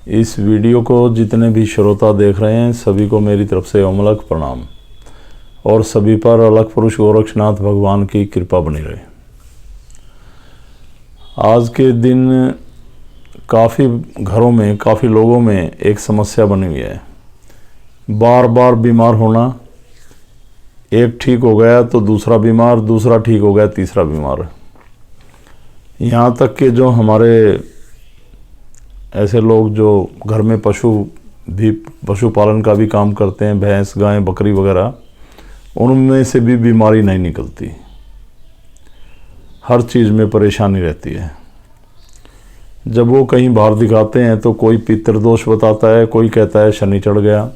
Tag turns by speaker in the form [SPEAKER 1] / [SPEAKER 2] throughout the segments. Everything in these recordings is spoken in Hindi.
[SPEAKER 1] इस वीडियो को जितने भी श्रोता देख रहे हैं सभी को मेरी तरफ से अमलक प्रणाम और सभी पर अलग पुरुष गोरक्षनाथ भगवान की कृपा बनी रहे। आज के दिन काफ़ी घरों में, काफ़ी लोगों में एक समस्या बनी हुई है, बार बार बीमार होना। एक ठीक हो गया तो दूसरा बीमार, दूसरा ठीक हो गया तीसरा बीमार। यहाँ तक कि जो हमारे ऐसे लोग जो घर में पशुपालन का भी काम करते हैं, भैंस, गाय, बकरी वगैरह, उनमें से भी बीमारी नहीं निकलती। हर चीज़ में परेशानी रहती है। जब वो कहीं बाहर दिखाते हैं तो कोई पितृदोष बताता है, कोई कहता है शनि चढ़ गया,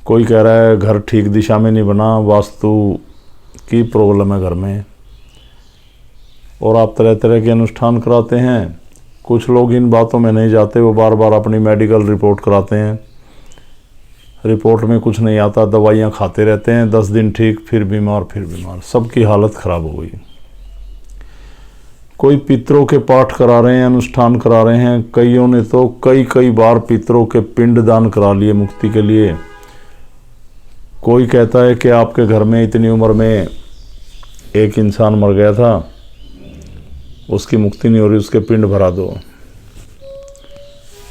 [SPEAKER 1] कोई कह रहा है घर ठीक दिशा में नहीं बना, वास्तु की प्रॉब्लम है घर में, और आप तरह तरह के अनुष्ठान कराते हैं। कुछ लोग इन बातों में नहीं जाते, वो बार बार अपनी मेडिकल रिपोर्ट कराते हैं, रिपोर्ट में कुछ नहीं आता, दवाइयाँ खाते रहते हैं, 10 दिन ठीक, फिर बीमार, सबकी हालत ख़राब हो गई। कोई पितरों के पाठ करा रहे हैं, अनुष्ठान करा रहे हैं, कईयों ने तो कई बार पितरों के पिंड दान करा लिए मुक्ति के लिए। कोई कहता है कि आपके घर में इतनी उम्र में एक इंसान मर गया था, उसकी मुक्ति नहीं हो रही, उसके पिंड भरा दो।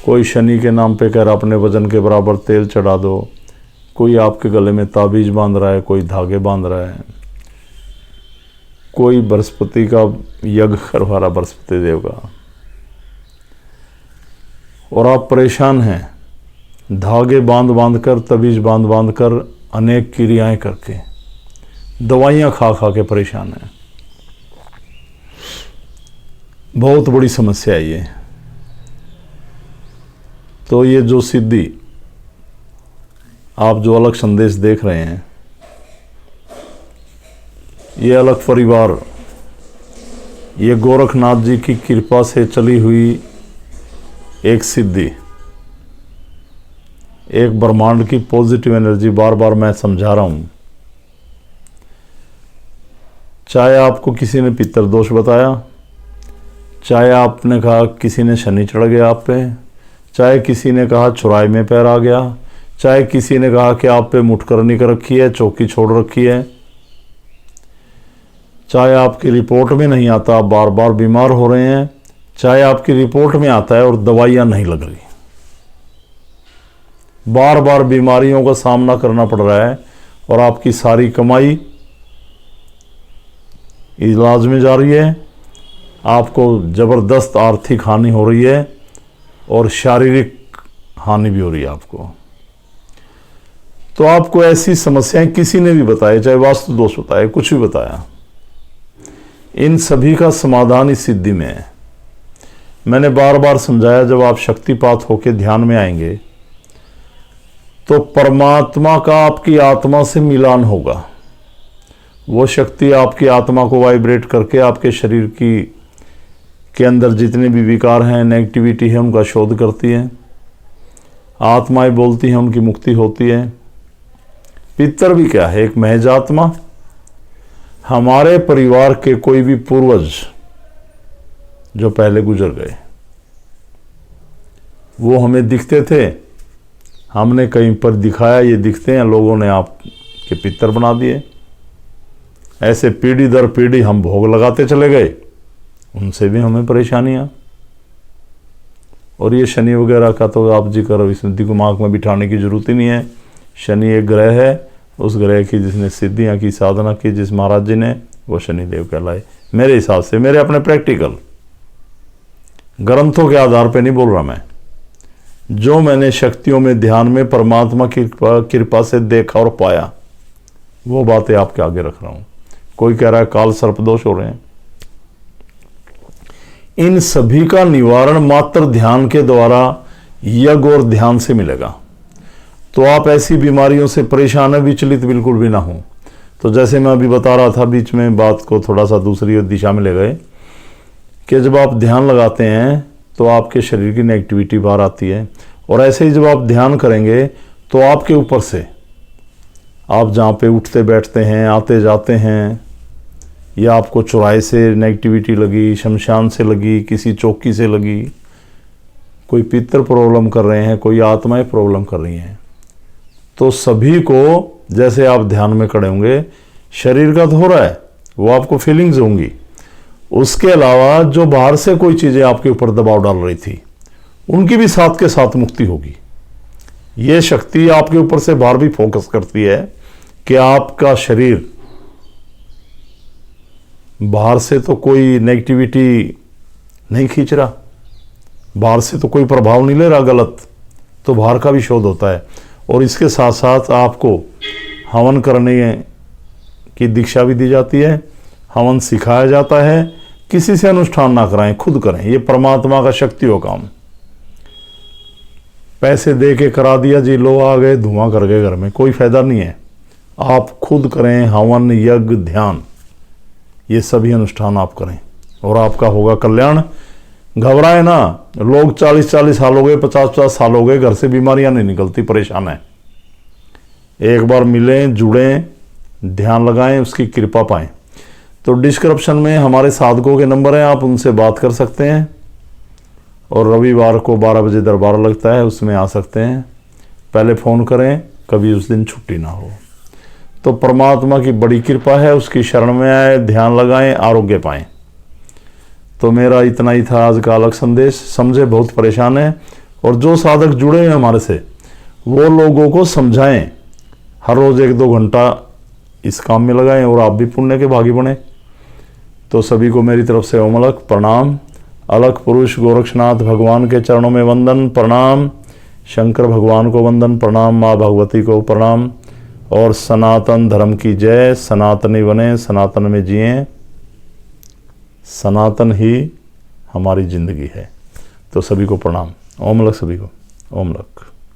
[SPEAKER 1] कोई शनि के नाम पे कह रहा अपने वजन के बराबर तेल चढ़ा दो। कोई आपके गले में ताबीज बांध रहा है, कोई धागे बांध रहा है, कोई बृहस्पति का यज्ञ करवा रहा, बृहस्पति देव का, और आप परेशान हैं। धागे बांध कर, तबीज बांध कर, अनेक क्रियाएं करके, दवाइयाँ खा के परेशान हैं। बहुत बड़ी समस्या है ये। तो ये जो सिद्धि आप जो अलग संदेश देख रहे हैं, ये अलग परिवार, ये गोरखनाथ जी की कृपा से चली हुई एक सिद्धि, एक ब्रह्मांड की पॉजिटिव एनर्जी। बार बार मैं समझा रहा हूं। चाहे आपको किसी ने पितृदोष बताया, चाहे आपने कहा किसी ने शनि चढ़ गया आप पे, चाहे किसी ने कहा चुराई में पैर आ गया, चाहे किसी ने कहा कि आप पे मुठकरनी कर रखी है, चौकी छोड़ रखी है, चाहे आपकी रिपोर्ट में नहीं आता, आप बार बार बीमार हो रहे हैं, चाहे आपकी रिपोर्ट में आता है और दवाइयाँ नहीं लग रही, बार बार बीमारियों का सामना करना पड़ रहा है और आपकी सारी कमाई इलाज में जा रही है, आपको ज़बरदस्त आर्थिक हानि हो रही है और शारीरिक हानि भी हो रही है आपको। तो आपको ऐसी समस्याएं किसी ने भी बताया, चाहे वास्तु दोष बताया, कुछ भी बताया, इन सभी का समाधान इस सिद्धि में है। मैंने बार बार समझाया, जब आप शक्तिपात होकर ध्यान में आएंगे तो परमात्मा का आपकी आत्मा से मिलान होगा। वो शक्ति आपकी आत्मा को वाइब्रेट करके आपके शरीर के अंदर जितने भी विकार हैं, नेगेटिविटी है, उनका शोध करती है। आत्माएं बोलती हैं, उनकी मुक्ति होती है। पितर भी क्या है? एक महज आत्मा। हमारे परिवार के कोई भी पूर्वज जो पहले गुजर गए, वो हमें दिखते थे, हमने कहीं पर दिखाया ये दिखते हैं, लोगों ने आपके पितर बना दिए। ऐसे पीढ़ी दर पीढ़ी हम भोग लगाते चले गए, उनसे भी हमें परेशानियां। और ये शनि वगैरह का तो आप जिक्र इस दिमाग में बिठाने की जरूरत ही नहीं है। शनि एक ग्रह है, उस ग्रह की जिसने सिद्धियां की, साधना की, जिस महाराज जी ने, वो शनिदेव कहलाए। मेरे हिसाब से, मेरे अपने प्रैक्टिकल ग्रंथों के आधार पे नहीं बोल रहा मैं, जो मैंने शक्तियों में, ध्यान में परमात्मा की कृपा से देखा और पाया, वो बातें आपके आगे रख रहा हूं। कोई कह रहा है काल सर्पदोष हो रहे हैं, इन सभी का निवारण मात्र ध्यान के द्वारा, यज्ञ और ध्यान से मिलेगा। तो आप ऐसी बीमारियों से परेशान है, विचलित बिल्कुल भी ना हो। तो जैसे मैं अभी बता रहा था, बीच में बात को थोड़ा सा दूसरी दिशा में ले गए, कि जब आप ध्यान लगाते हैं तो आपके शरीर की नेगेटिविटी बाहर आती है, और ऐसे ही जब आप ध्यान करेंगे तो आपके ऊपर से, आप जहाँ पे उठते बैठते हैं, आते जाते हैं, या आपको चौराहे से नेगेटिविटी लगी, शमशान से लगी, किसी चौकी से लगी, कोई पितर प्रॉब्लम कर रहे हैं, कोई आत्माएं प्रॉब्लम कर रही हैं, तो सभी को जैसे आप ध्यान में खड़े होंगे, शरीर का तो हो रहा है, वो आपको फीलिंग्स होंगी। उसके अलावा जो बाहर से कोई चीज़ें आपके ऊपर दबाव डाल रही थी, उनकी भी साथ के साथ मुक्ति होगी। ये शक्ति आपके ऊपर से बाहर भी फोकस करती है कि आपका शरीर बाहर से तो कोई नेगेटिविटी नहीं खींच रहा, बाहर से तो कोई प्रभाव नहीं ले रहा गलत, तो बाहर का भी शोध होता है। और इसके साथ साथ आपको हवन करने की दीक्षा भी दी जाती है, हवन सिखाया जाता है। किसी से अनुष्ठान ना कराएं, खुद करें, ये परमात्मा का शक्ति हो काम। पैसे दे के करा दिया जी, लो आ गए, धुआं कर गए घर में, कोई फायदा नहीं है। आप खुद करें, हवन, यज्ञ, ध्यान, ये सभी अनुष्ठान आप करें और आपका होगा कल्याण। घबराए ना, लोग 40-40 साल हो गए, 50-50 साल हो गए, घर से बीमारियां नहीं निकलती, परेशान है। एक बार मिलें, जुड़ें, ध्यान लगाएं, उसकी कृपा पाएं। तो डिस्क्रिप्शन में हमारे साधकों के नंबर हैं, आप उनसे बात कर सकते हैं। और रविवार को 12 बजे दरबार लगता है, उसमें आ सकते हैं। पहले फ़ोन करें, कभी उस दिन छुट्टी ना हो। तो परमात्मा की बड़ी कृपा है, उसकी शरण में आए, ध्यान लगाएं, आरोग्य पाएं। तो मेरा इतना ही था आज का अलग संदेश। समझे बहुत परेशान है, और जो साधक जुड़े हैं हमारे से, वो लोगों को समझाएं। हर रोज़ 1-2 घंटा इस काम में लगाएं और आप भी पुण्य के भागी बने। तो सभी को मेरी तरफ से ओम अलग प्रणाम। अलग पुरुष गोरक्षनाथ भगवान के चरणों में वंदन प्रणाम। शंकर भगवान को वंदन प्रणाम। माँ भगवती को प्रणाम। और सनातन धर्म की जय। सनातनी बने, सनातन में जिएं। सनातन ही हमारी जिंदगी है। तो सभी को प्रणाम। ओम अलग सभी को। ओम अलग।